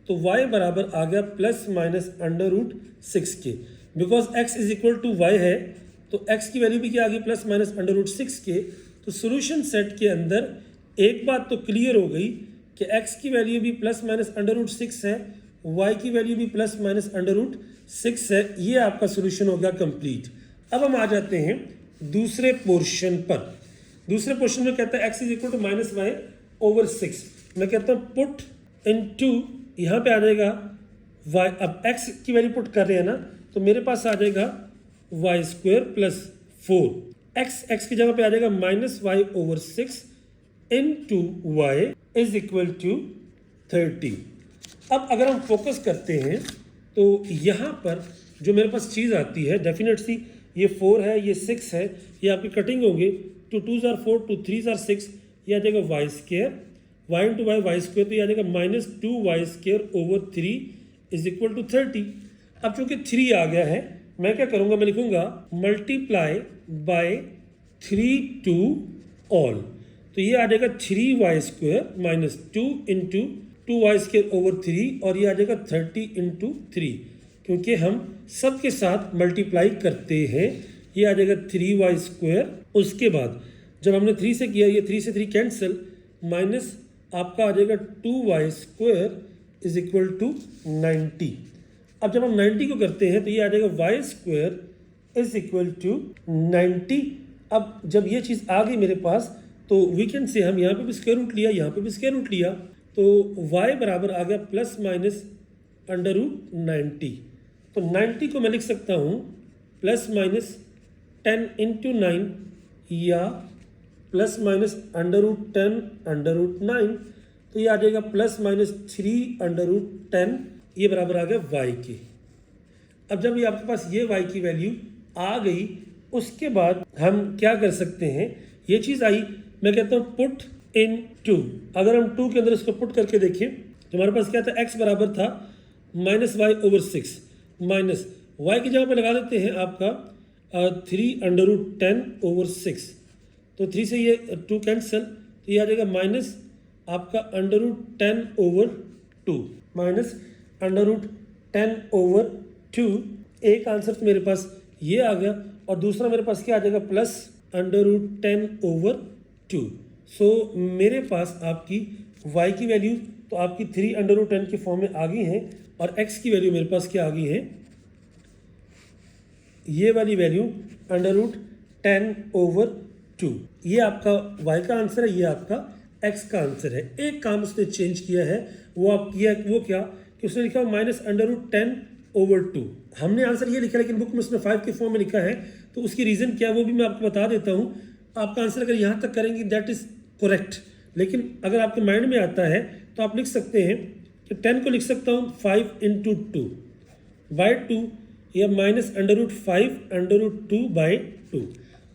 Speaker 1: तो y बराबर आ गया ±√6 के। बिकॉज x = y है तो x की वैल्यू भी क्या आ गई, ±√6 के। तो सोल्यूशन सेट के अंदर एक बात तो क्लियर हो गई कि x की वैल्यू भी ±√6 है, y की वैल्यू भी ±√6 है। ये आपका सोल्यूशन हो गया कंप्लीट। अब हम आ जाते हैं दूसरे पोर्शन पर। दूसरे पोर्शन में कहता है x = -y/6। मैं कहता हूँ पुट इनटू, यहाँ पे आ जाएगा y। अब x की वैल्यू पुट कर रहे हैं ना, तो मेरे पास आ जाएगा y² + 4, x की जगह पे आ जाएगा -y/6 इनटू y = 30। अब अगर हम फोकस करते हैं तो यहाँ पर जो मेरे पास चीज़ आती है, डेफिनेटली ये 4 है, ये 6 है, ये आपकी कटिंग होंगे। 2 2s are 4, 2 3s are 6, ये आ जाएगा y², y × y² तो ये आ जाएगा -2y² / 3 = 30। अब चूंकि 3 आ गया है, मैं क्या करूँगा, मैं लिखूँगा मल्टीप्लाई बाय 3 टू ऑल। तो ये आ जाएगा 3y² - 2 × 2y² / 3 और ये आ जाएगा 30 × 3, क्योंकि हम सब के साथ मल्टीप्लाई करते हैं। ये आ जाएगा 3y²। उसके बाद जब हमने 3 से किया, ये 3 से 3 कैंसिल, माइनस आपका आ जाएगा 2y² = 90। अब जब हम 90 को करते हैं तो ये आ जाएगा y² = 90। अब जब ये चीज़ आ गई मेरे पास तो वीकेंड से हम यहाँ पे भी स्क्वायर रूट लिया, यहाँ पे भी स्क्वायर रूट लिया, तो y बराबर आ गया ±√90। तो 90 को मैं लिख सकता हूँ ±10 × 9 या ±√10√9। तो ये आ जाएगा ±3√10, ये बराबर आ गया y के। अब जब ये आपके पास ये y की वैल्यू आ गई, उसके बाद हम क्या कर सकते हैं, ये चीज़ आई, मैं कहता हूँ पुट इन टू। अगर हम 2 के अंदर इसको पुट करके देखें तो हमारे पास क्या था, x बराबर था -y/6, माइनस y की जगह पे लगा देते हैं आपका 3√10/6। तो 3 से ये 2 कैंसिल, तो ये आ जाएगा माइनस आपका √10/2, माइनस √10/2। एक आंसर तो मेरे पास ये आ गया और दूसरा मेरे पास क्या आ जाएगा, प्लस √10/2। सो मेरे पास आपकी y की वैल्यू तो आपकी 3√10 के फॉर्म में आ गई है और x की वैल्यू मेरे पास क्या आ गई है, ये वाली वैल्यू √10/2। ये आपका y का आंसर है, ये आपका x का आंसर है। एक काम उसने चेंज किया है, वो क्या कि उसने लिखा -10/2। हमने आंसर ये लिखा लेकिन बुक में उसने 5 के फॉर्म में लिखा है, तो उसकी रीज़न क्या है वो भी मैं आपको बता देता हूँ। आपका आंसर अगर यहाँ तक करेंगे दैट इज करेक्ट, लेकिन अगर आपके माइंड में आता है तो आप लिख सकते हैं कि 10 को लिख सकता हूँ 5 इंटू 2 बाई 2 या माइनस √5 √2/2।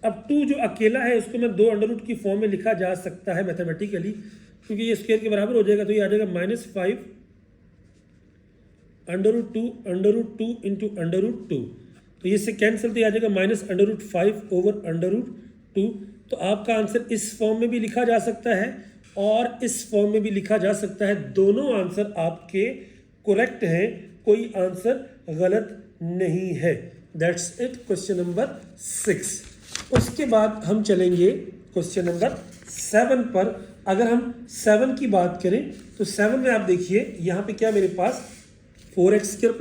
Speaker 1: अब 2 जो अकेला है उसको मैं 2 अंडर रूट की फॉर्म में लिखा जा सकता है मैथमेटिकली, क्योंकि ये स्क्वायर के बराबर हो जाएगा, तो ये आ जाएगा -5 √2 इंटू √2, तो ये से कैंसिल, तो ये आ जाएगा -√5/√2। तो आपका आंसर इस फॉर्म में भी लिखा जा सकता है और इस फॉर्म में भी लिखा जा सकता है। दोनों आंसर आपके करेक्ट हैं, कोई आंसर गलत नहीं है। That's it, question number 6। उसके बाद हम चलेंगे क्वेश्चन नंबर 7 पर। अगर हम 7 की बात करें तो 7 में आप देखिए यहाँ पे क्या मेरे पास 4x² +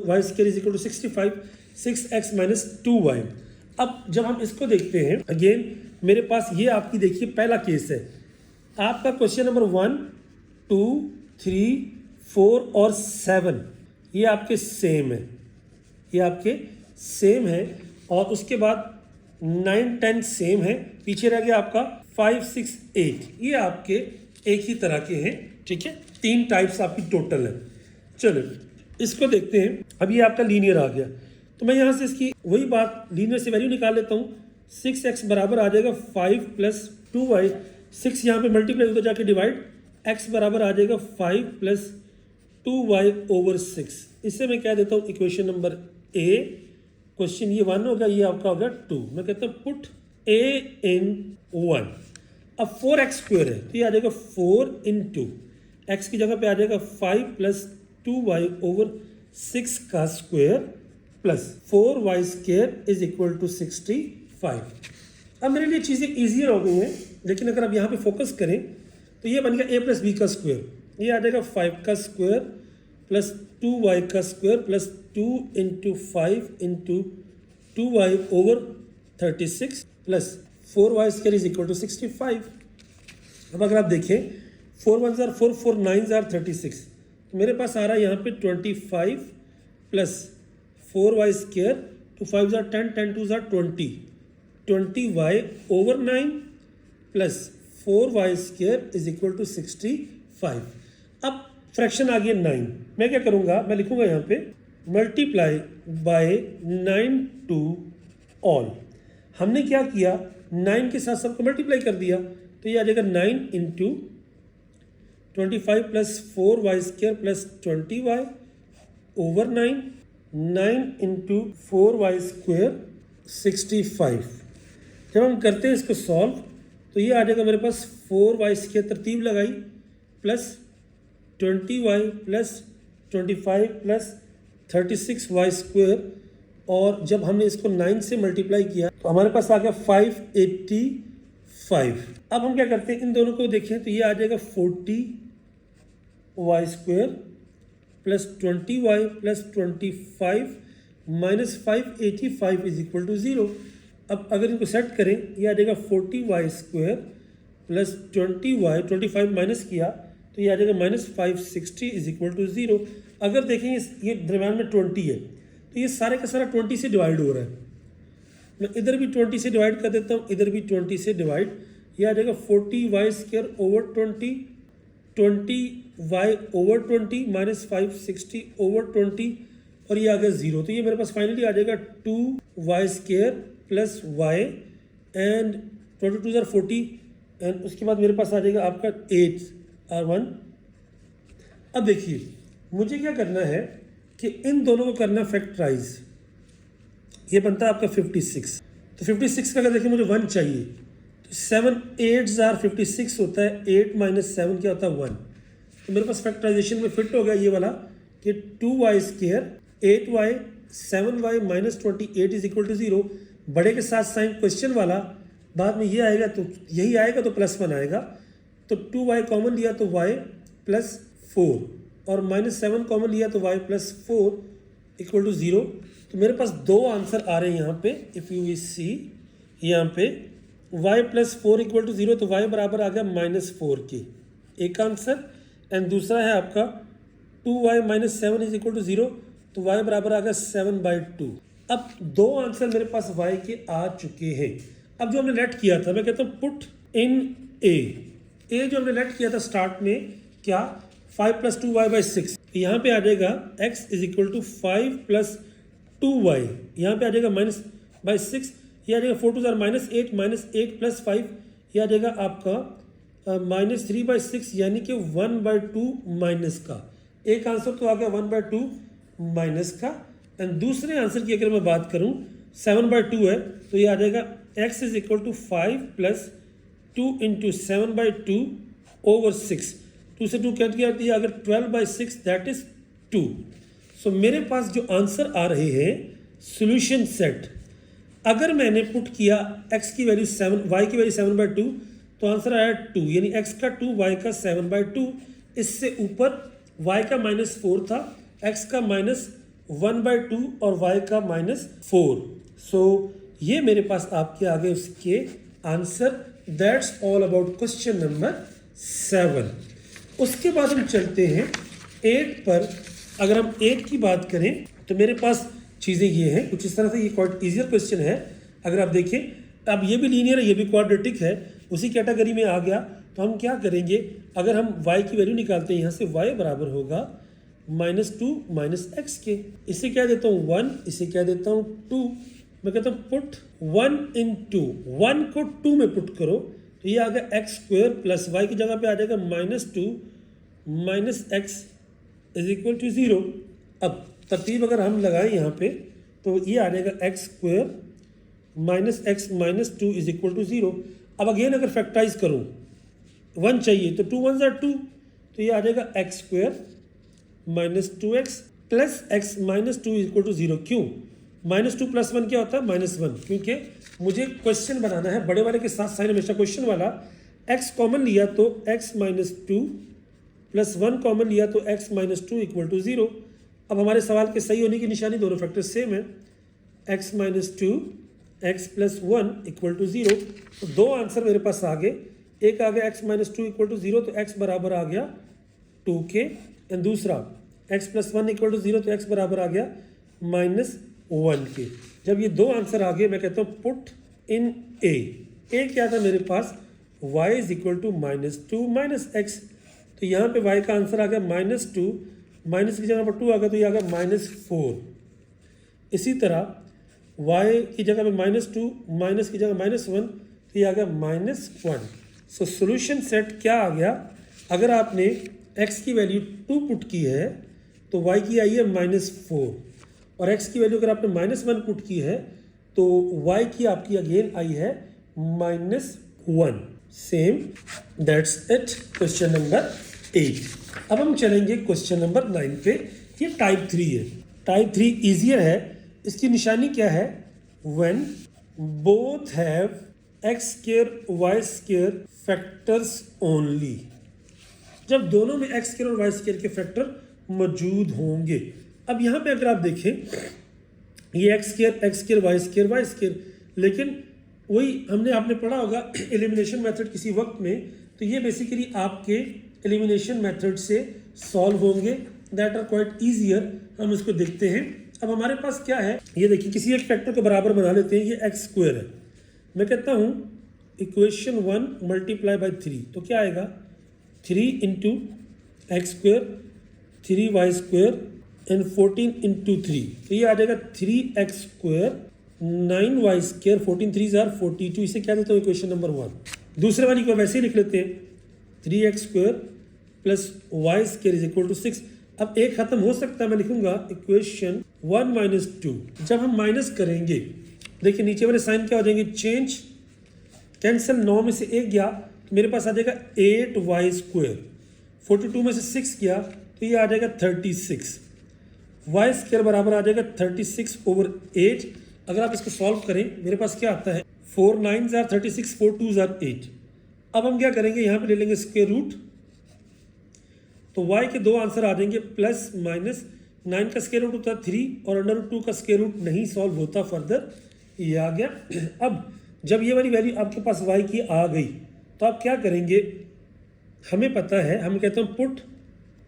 Speaker 1: y² = 65, 6x - 2y। अब जब हम इसको देखते हैं अगेन मेरे पास ये आपकी देखिए पहला केस है, आपका क्वेश्चन नंबर 1, 2, 3, 4 और 7 ये आपके सेम है, ये आपके सेम है। और उसके बाद 9, 10 सेम है, पीछे रह गया आपका 5, 6, 8, ये आपके एक ही तरह के हैं, ठीक है। 3 टाइप्स आपकी टोटल है। चलो इसको देखते हैं। अब ये आपका लीनियर आ गया, तो मैं यहाँ से इसकी वही बात लीनियर से वैल्यू निकाल लेता हूँ। 6x बराबर आ जाएगा 5 + 2y, 6 यहाँ पे मल्टीप्लाई होकर जाके डिवाइड, x बराबर आ जाएगा 5 + 2y/6। इससे मैं कह देता हूँ इक्वेशन नंबर A। क्वेश्चन ये 1 होगा, ये आपका होगा 2। मैं कहता हूँ पुट A in 1। अब 4x² है तो ये आ जाएगा 4 × x की जगह पे आ जाएगा 5 + 2y/6 का स्क्वायर प्लस 4y² = 65। अब मेरे लिए चीज़ें ईजियर हो गई हैं, लेकिन अगर आप यहाँ पे फोकस करें तो ये बन गया a + b का स्क्वायर, ये आ जाएगा 5 का स्क्वायर प्लस 2y का square plus 2 × 5 × 2y/36 plus 4y² = 65। अब अगर आप देखें 4 × 1 = 4, 4 × 9 = 36, तो मेरे पास आ रहा है यहाँ पे 25 plus 4y² 2 5 = 10, 10 2 = 20, 20y/9 plus 4y² = 65। अब फ्रैक्शन आ गया 9, मैं क्या करूँगा, मैं लिखूँगा यहाँ पे मल्टीप्लाई बाय 9 टू ऑल। हमने क्या किया, 9 के साथ सबको मल्टीप्लाई कर दिया, तो ये आ जाएगा 9 × 25 plus 4y² plus 20y/9, 9 × 4y² 65। जब हम करते हैं इसको सॉल्व तो ये आ जाएगा मेरे पास 4y² तरतीब लगाई plus 20y plus 25 plus 36y², और जब हमने इसको 9 से मल्टीप्लाई किया तो हमारे पास आ गया 585। अब हम क्या करते हैं, इन दोनों को देखें तो ये आ जाएगा 40y² plus 20y plus 25 minus 585 = 0। अब अगर इनको सेट करें, ये आ जाएगा 40y² प्लस 20y, 25 माइनस किया तो ये आ जाएगा -560 = 0। अगर देखें ये दरम्यान में 20 है तो ये सारे का सारा 20 से डिवाइड हो रहा है। मैं इधर भी 20 से डिवाइड कर देता हूँ, इधर भी 20 से डिवाइड, ये आ जाएगा 40y² / 20, 20y/20 माइनस 560/20, और ये आ गया 0। तो ये मेरे पास फाइनली आ जाएगा 2y² plus y and 22 = 40, and उसके बाद मेरे पास आ जाएगा आपका 8r1। अब देखिए मुझे क्या करना है कि इन दोनों को करना फैक्टराइज, ये बनता है आपका 56। तो 56 का अगर देखिए मुझे 1 चाहिए, तो 7 8s are 56 होता है, 8 - 7 क्या होता है 1। तो मेरे पास फैक्टराइजेशन में फिट हो गया ये वाला कि 2y², 8y, 7y - 28 = 0। बड़े के साथ साइन क्वेश्चन वाला, बाद में ये आएगा तो यही आएगा तो +1 आएगा, तो 2y कॉमन लिया तो y + 4, और -7 कॉमन लिया तो y + 4 = 0। तो मेरे पास 2 आंसर आ रहे हैं यहाँ पे। इफ़ यू सी यहाँ पे y + 4 = 0, तो y बराबर आ गया -4 के, एक आंसर, एंड दूसरा है आपका 2y - 7 = 0, तो y बराबर आ गया 7/2। अब 2 आंसर मेरे पास y के आ चुके हैं। अब जो हमने लेट किया था, मैं कहता हूँ पुट इन ए जो हमने लेट किया था स्टार्ट में, क्या 5 + 2y/6, यहाँ पे आ जाएगा x = 5 + 2y, यहाँ पे आ जाएगा -/6, ये आ जाएगा 4 2 -8 -8 + 5, ये आ जाएगा आपका -3/6, यानी कि 1/2 माइनस का। एक आंसर तो आ गया 1/2 माइनस का। एंड दूसरे आंसर की अगर मैं बात करूं 7/2 है, तो ये आ जाएगा x = 5 + 2 × 7/2/6। 2 से 2 कैंसिल किया दिया, अगर 12/6 दैट इज 2। सो मेरे पास जो आंसर आ रहे हैं सोल्यूशन सेट, अगर मैंने पुट किया x की वैल्यू 7, y की वैल्यू 7/2, तो आंसर आया 2, यानी x का 2, y का 7/2। इससे ऊपर y का -4 था, x का -1/2 और y का -4। सो ये मेरे पास आपके आगे उसके answer. That's all about question number 7। उसके बाद हम चलते हैं 8 पर। अगर हम 8 की बात करें तो मेरे पास चीज़ें ये हैं कुछ इस तरह से। ये क्वाइट ईजियर क्वेश्चन है। अगर आप देखें, अब ये भी लीनियर है, ये भी क्वाड्रेटिक है, उसी कैटेगरी में आ गया। तो हम क्या करेंगे, अगर हम y की वैल्यू निकालते हैं, यहाँ से y बराबर होगा -2 - x के। इसे क्या देता हूँ 1, इसे क्या देता हूँ 2। मैं कहता हूँ पुट 1 इन 2, 1 को 2 में पुट करो, तो ये आ गया x² प्लस y की जगह पे आ जाएगा -2 - x = 0। अब तरतीब अगर हम लगाएं यहाँ पे, तो ये आ जाएगा x² - x - 2 = 0। अब अगेन अगर फैक्टराइज करूँ, 1 चाहिए तो 2 1 2, तो ये आ जाएगा x² - 2x प्लस x - 2 = 0। क्यों? -2 + 1 क्या होता है? -1, क्योंकि मुझे क्वेश्चन बनाना है बड़े वाले के साथ साइन हमेशा क्वेश्चन वाला। x कॉमन लिया तो x - 2 प्लस 1 कॉमन लिया तो x - 2 = 0। अब हमारे सवाल के सही होने की निशानी, दोनों फैक्टर सेम है। x - 2 x + 1 = 0। तो दो आंसर मेरे पास आ गए। एक आ गया x - 2 = 0, तो x बराबर आ गया 2 के। एंड दूसरा x + 1 = 0, तो x बराबर आ गया -1 के। जब ये दो आंसर आ गए, मैं कहता हूँ पुट इन ए क्या था मेरे पास, y = -2 - x। तो यहाँ पे y का आंसर आ गया -2, माइनस की जगह पर 2 आ गया, तो ये आ गया -4। इसी तरह y की जगह में -2, माइनस की जगह -1, तो ये आ गया -1। सो सोल्यूशन सेट क्या आ गया, अगर आपने x की वैल्यू 2 पुट की है तो y की आई है -4, और x की वैल्यू अगर आपने -1 पुट की है तो y की आपकी अगेन आई है -1। Same, that's it question number 8। अब हम चलेंगे क्वेश्चन नंबर 9 पे। ये टाइप 3 है। टाइप 3 ईजियर है। इसकी निशानी क्या है, when both have x² y² factors only, जब दोनों में x² और y² के फैक्टर मौजूद होंगे। अब यहाँ पे अगर आप देखें, ये x² y², लेकिन वही आपने पढ़ा होगा एलिमिनेशन मेथड किसी वक्त में, तो ये बेसिकली आपके एलिमिनेशन मेथड से सॉल्व होंगे। That are quite easier. हम इसको देखते हैं। अब हमारे पास क्या है, ये देखिए, किसी एक फैक्टर को बराबर बना लेते हैं। ये x² है। मैं कहता हूँ इक्वेशन 1 × 3, तो क्या आएगा 3 × x² 3y² एंड 14 × 3, तो ये आ जाएगा 3x² 9y², 14 3 = 42। इसे क्या देता हूँ इक्वेशन नंबर 1। दूसरे वाली को वैसे ही लिख लेते हैं, 3x² प्लस y² = 6। अब एक खत्म हो सकता है, मैं लिखूंगा इक्वेशन 1 - 2। जब हम माइनस करेंगे, देखिए नीचे वाले साइन क्या हो जाएंगे, चेंज, कैंसिल। 9 में से 1 गया तो मेरे पास आ जाएगा 8y²। 42 में से 6 गया तो ये आ जाएगा 36। y² बराबर आ जाएगा 36/8। अगर आप इसको सॉल्व करें, मेरे पास क्या आता है, 4 9 = 36, 4 2 = 8। अब हम क्या करेंगे, यहाँ पे ले लेंगे स्क्वायर रूट, तो y के दो आंसर आ जाएंगे प्लस माइनस। 9 का स्क्वायर रूट होता है 3 और √2 का स्क्वायर रूट नहीं सॉल्व होता फर्दर, ये आ गया। अब जब ये वाली वैल्यू आपके पास y की आ गई, तो आप क्या करेंगे, हमें पता है, हम कहते हैं पुट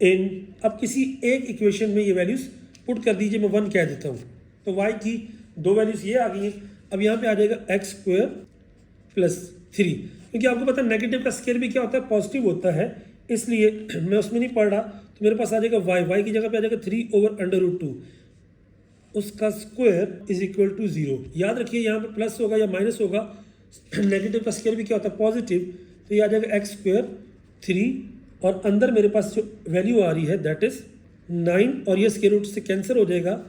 Speaker 1: इन। अब किसी एक इक्वेशन में ये वैल्यूज पुट कर दीजिए, मैं 1 कह देता हूँ, तो y की दो वैल्यूज ये आ गई हैं। अब यहाँ पे आ जाएगा x² +3, क्योंकि आपको पता है नेगेटिव का स्क्वायर भी क्या होता है, पॉजिटिव होता है, इसलिए मैं उसमें नहीं पढ़ रहा। तो मेरे पास आ जाएगा y की जगह पे आ जाएगा 3/√2, उसका स्क्वायर इज इक्वल टू 0। याद रखिए यहाँ पे प्लस होगा या माइनस होगा, नेगेटिव का स्क्वायर भी क्या होता है, पॉजिटिव, तो ये आ जाएगा x² 3 और अंदर मेरे पास जो वैल्यू आ रही है दैट इज 9 और ये स्क्वायर रूट से कैंसिल हो जाएगा,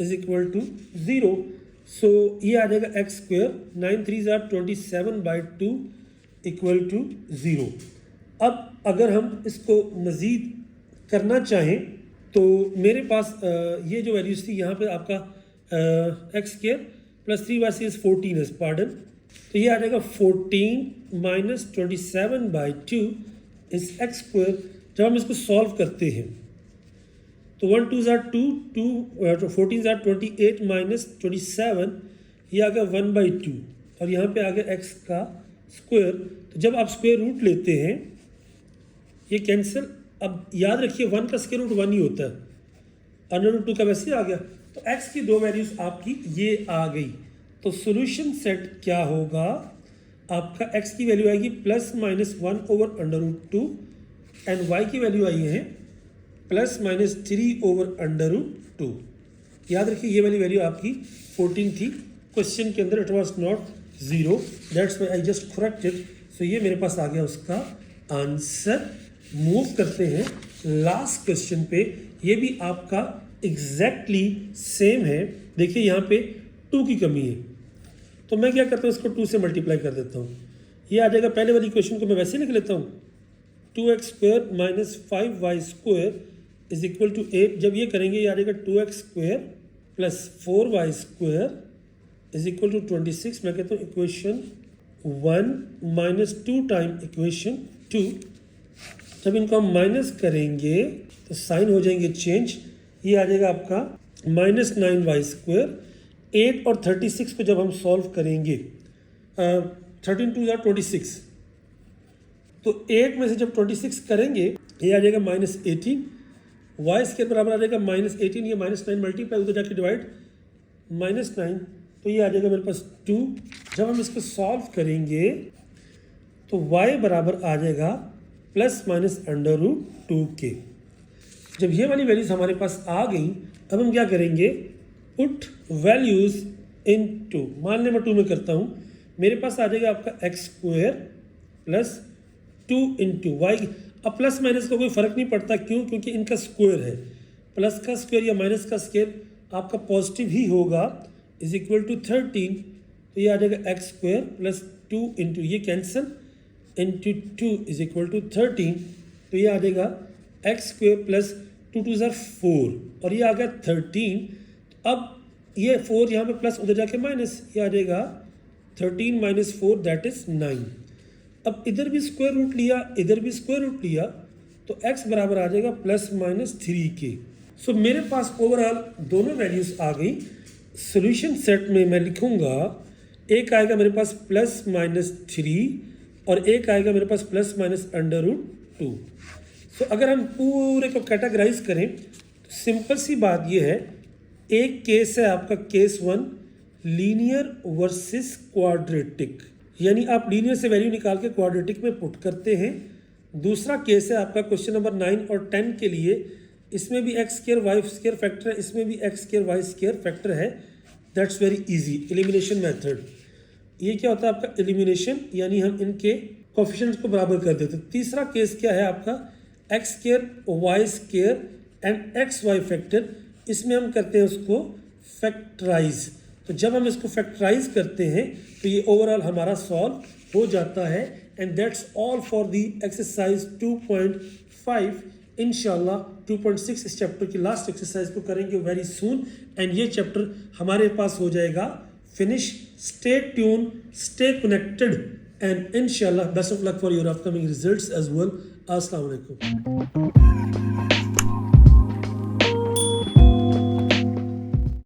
Speaker 1: इज इक्वल टू 0। सो ये आ जाएगा x², 9 3 = 27/2 इक्वल टू 0। अब अगर हम इसको मज़ीद करना चाहें तो मेरे पास ये जो वैल्यूज थी यहाँ पे आपका x² + 3/6 = 14 है, पार्डन, तो ये आ जाएगा 14 - 27/2 इज x²। जब हम इसको सॉल्व करते हैं तो 1 2 = 2, 14 = 28 - 27, ये आ गया 1/2 और यहाँ पे आ गया x का स्क्वायर। तो जब आप स्क्वायर रूट लेते हैं ये कैंसिल। अब याद रखिए 1 का स्क्वायर रूट 1 ही होता है, √2 का वैसे ही आ गया। तो x की दो वैल्यूज आपकी ये आ गई। तो सॉल्यूशन सेट क्या होगा, आपका x की वैल्यू आएगी ±1/√2 एंड y की वैल्यू आई है ±3/√2। याद रखिए ये वाली वैल्यू आपकी 14 थी, क्वेश्चन के अंदर it was not 0, that's why I just corrected. So ये मेरे पास आ गया उसका आंसर। मूव करते हैं लास्ट क्वेश्चन पे, ये भी आपका एग्जैक्टली सेम है। देखिए यहाँ पे 2 की कमी है, तो मैं क्या करता हूँ, इसको 2 से मल्टीप्लाई कर देता हूँ। ये आ जाएगा, पहले वाली क्वेश्चन को मैं वैसे लिख लेता हूँ, 2x² - 5y² is equal to 8। जब ये करेंगे ये आ जाएगा 2x² + 4y² is equal to 26। मैं कहता हूँ इक्वेशन 1 - 2 टाइम इक्वेशन 2। जब इनको हम माइनस करेंगे तो साइन हो जाएंगे चेंज, ये आ जाएगा आपका -9y²। 8 और 36 को जब हम सॉल्व करेंगे 13 2 = 26, तो 8 में से जब 26 करेंगे ये आ जाएगा -18, y² बराबर आ जाएगा -18, ये -9 मल्टीप्लाई उधर जाके डिवाइड -9, तो ये आ जाएगा मेरे पास 2। जब हम इसको सॉल्व करेंगे तो y बराबर आ जाएगा ±√2 के। जब ये वाली वैल्यूज हमारे पास आ गई, अब हम क्या करेंगे, पुट वैल्यूज इन 2। मान लें मैं 2 में करता हूँ, मेरे पास आ जाएगा आपका x² + 2 × y। अब प्लस माइनस का कोई फ़र्क नहीं पड़ता, क्यों, क्योंकि इनका स्क्वायर है। प्लस का स्क्वायर या माइनस का स्क्वायर आपका पॉजिटिव ही होगा, इज इक्वल टू 13। तो ये आ जाएगा x² + 2 × ये cancel, into 2 is equal to 13। तो ये आ जाएगा x² + 2 2 = 4 और ये आ गया 13। अब ये 4 यहाँ पे प्लस, उधर जाके माइनस, ये आ जाएगा 13 - 4 दैट इज 9। अब इधर भी स्क्वायर रूट लिया, इधर भी स्क्वायर रूट लिया, तो x बराबर आ जाएगा +-3 के। सो मेरे पास ओवरऑल दोनों वैल्यूज आ गई। सॉल्यूशन सेट में मैं लिखूंगा, एक आएगा मेरे पास +-3 और एक आएगा मेरे पास ±√2। सो अगर हम पूरे को कैटेगराइज करें तो सिंपल सी बात ये है, एक केस है आपका केस 1 लीनियर वर्सेस क्वाड्रेटिक, यानी आप लीनियर से वैल्यू निकाल के क्वाड्रेटिक में पुट करते हैं। दूसरा केस है आपका क्वेश्चन नंबर 9 और 10 के लिए, इसमें भी x² y² फैक्टर है, इसमें भी x² y² फैक्टर है। That's very easy, elimination method. ये क्या होता है आपका एलिमिनेशन, यानी हम इनके कोफिशिएंट्स को बराबर कर देते हैं। तीसरा केस क्या है आपका x² y² and xy factor, इसमें हम करते हैं उसको फैक्टराइज। तो जब हम इसको फैक्टराइज करते हैं तो ये ओवरऑल हमारा सॉल्व हो जाता है। And that's all for the exercise 2.5। इंशाल्लाह 2.6 इस चैप्टर की लास्ट एक्सरसाइज को करेंगे वेरी सून, एंड ये चैप्टर हमारे पास हो जाएगा finish. Stay tuned, stay connected, and इंशाल्लाह best of luck for your upcoming results as well. अस्सलाम वालेकुम।